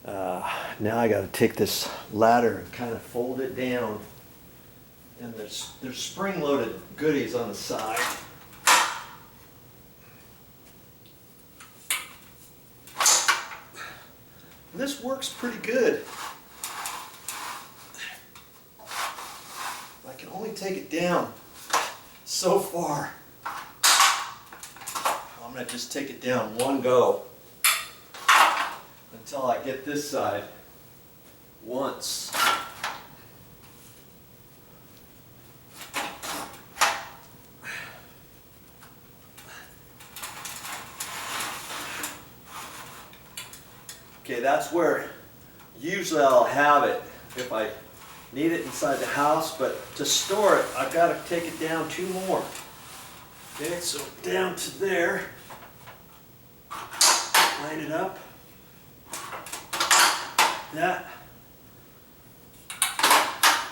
Now I got to take this ladder and kind of fold it down, and there's spring-loaded goodies on the side. And this works pretty good. I can only take it down so far. I'm going to just take it down one go until I get this side once. Okay, that's where usually I'll have it if I need it inside the house, but to store it, I've got to take it down two more. Okay, so down to there, line it up, that.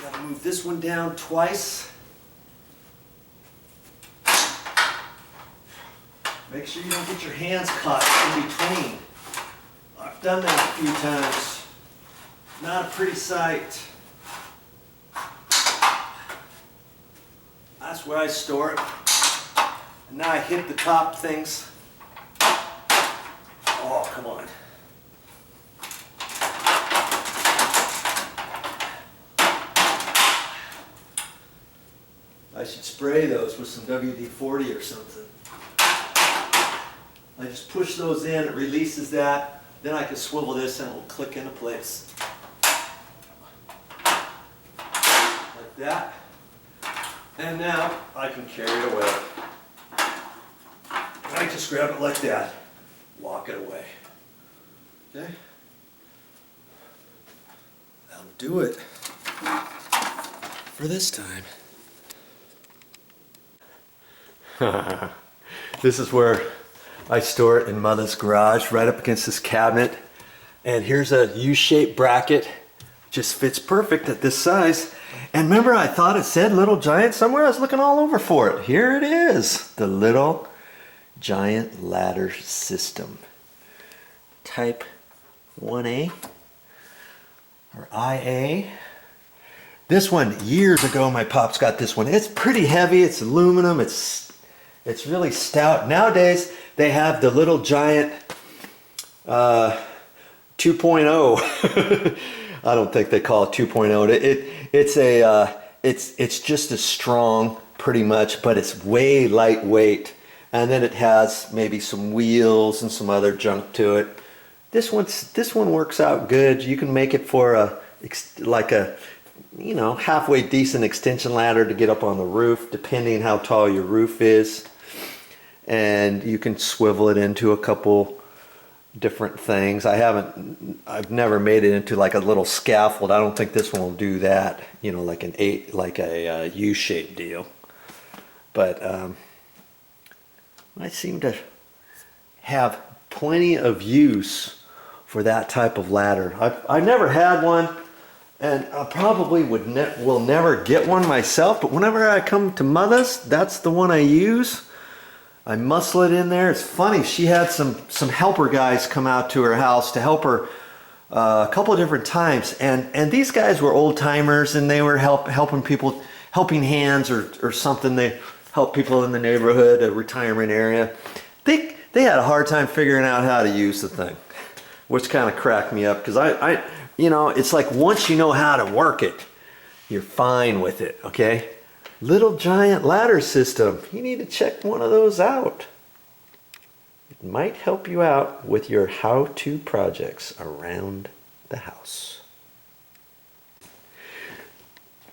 Got to move this one down twice. Make sure you don't get your hands caught in between. I've done that a few times. Not a pretty sight. That's where I store it. And now I hit the top things. Oh, come on. I should spray those with some WD-40 or something. I just push those in, it releases that. Then I can swivel this and it will click into place. Like that. And now I can carry it away. I just grab it like that, walk it away. Okay? That'll do it for this time. This is where I store it in Motha's garage, right up against this cabinet. And here's a U-shaped bracket. Just fits perfect at this size. And remember, I thought it said Little Giant somewhere? I was looking all over for it. Here it is, the Little Giant Ladder System. Type 1A or IA. This one, years ago, my pops got this one. It's pretty heavy, it's aluminum, it's really stout. Nowadays, they have the Little Giant 2.0. I don't think they call it 2.0. It's just as strong, pretty much, but it's way lightweight. And then it has maybe some wheels and some other junk to it. This one works out good. You can make it for like a halfway decent extension ladder to get up on the roof, depending how tall your roof is. And you can swivel it into a couple different things. I've never made it into like a little scaffold. I don't think this one will do that, like a U-shaped deal. But I seem to have plenty of use for that type of ladder. I've never had one, and I probably will never get one myself, but whenever I come to Motha's, that's the one I use. I muscle it in there. It's funny, she had some helper guys come out to her house to help her a couple of different times, and these guys were old timers, and they were helping people, helping hands or something. They help people in the neighborhood, a retirement area. They had a hard time figuring out how to use the thing, which kind of cracked me up, because I it's like once you know how to work it, you're fine with it. Okay. Little Giant Ladder System. You need to check one of those out. It might help you out with your how-to projects around the house.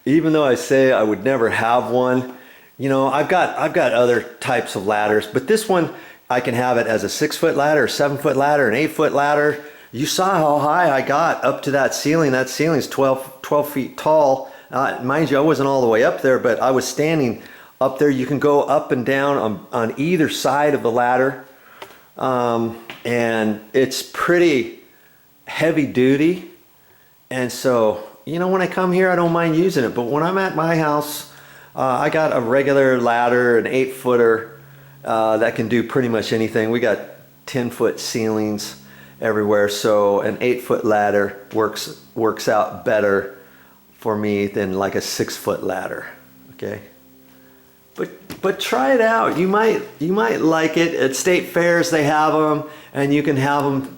Even though I say I would never have one, I've got other types of ladders, but this one I can have it as a 6-foot ladder, a 7-foot ladder, an 8-foot ladder. You saw how high I got up to that ceiling. That ceiling's 12 feet tall. Mind you, I wasn't all the way up there, but I was standing up there. You can go up and down on either side of the ladder. And it's pretty heavy duty. And so, when I come here, I don't mind using it. But when I'm at my house, I got a regular ladder, an 8-footer, that can do pretty much anything. We got 10-foot ceilings. everywhere, so an 8-foot ladder works out better for me than like a 6-foot ladder. Okay, but try it out. You might like it. At state fairs they have them, and you can have them.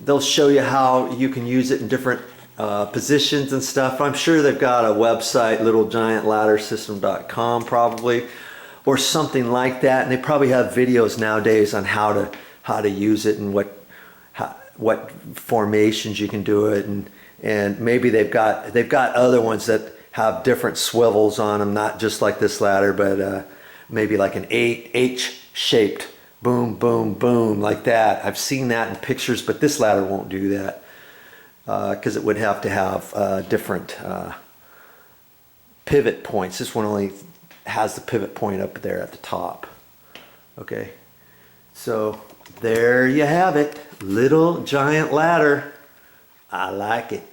They'll show you how you can use it in different positions and stuff. I'm sure they've got a website, littlegiantladdersystem.com probably, or something like that, and they probably have videos nowadays on how to use it and what formations you can do it, and maybe they've got other ones that have different swivels on them, not just like this ladder, but maybe like an H-shaped, boom, boom, boom, like that. I've seen that in pictures, but this ladder won't do that because it would have to have different pivot points. This one only has the pivot point up there at the top. Okay, so there you have it, little giant ladder. I like it.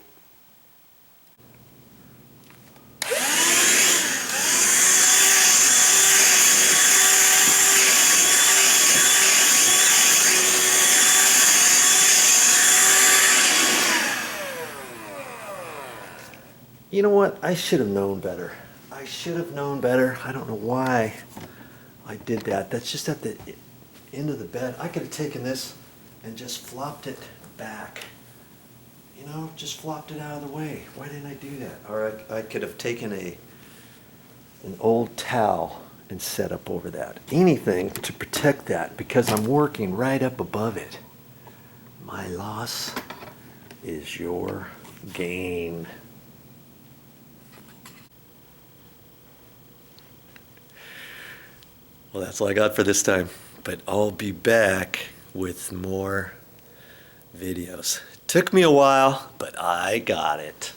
You know what? I should have known better. I should have known better. I don't know why I did that. That's just at the end of the bed. I could have taken this and just flopped it back. You know, just flopped it out of the way. Why didn't I do that? Or I could have taken an old towel and set up over that. Anything to protect that, because I'm working right up above it. My loss is your gain. Well, that's all I got for this time, but I'll be back with more videos. Took me a while, but I got it.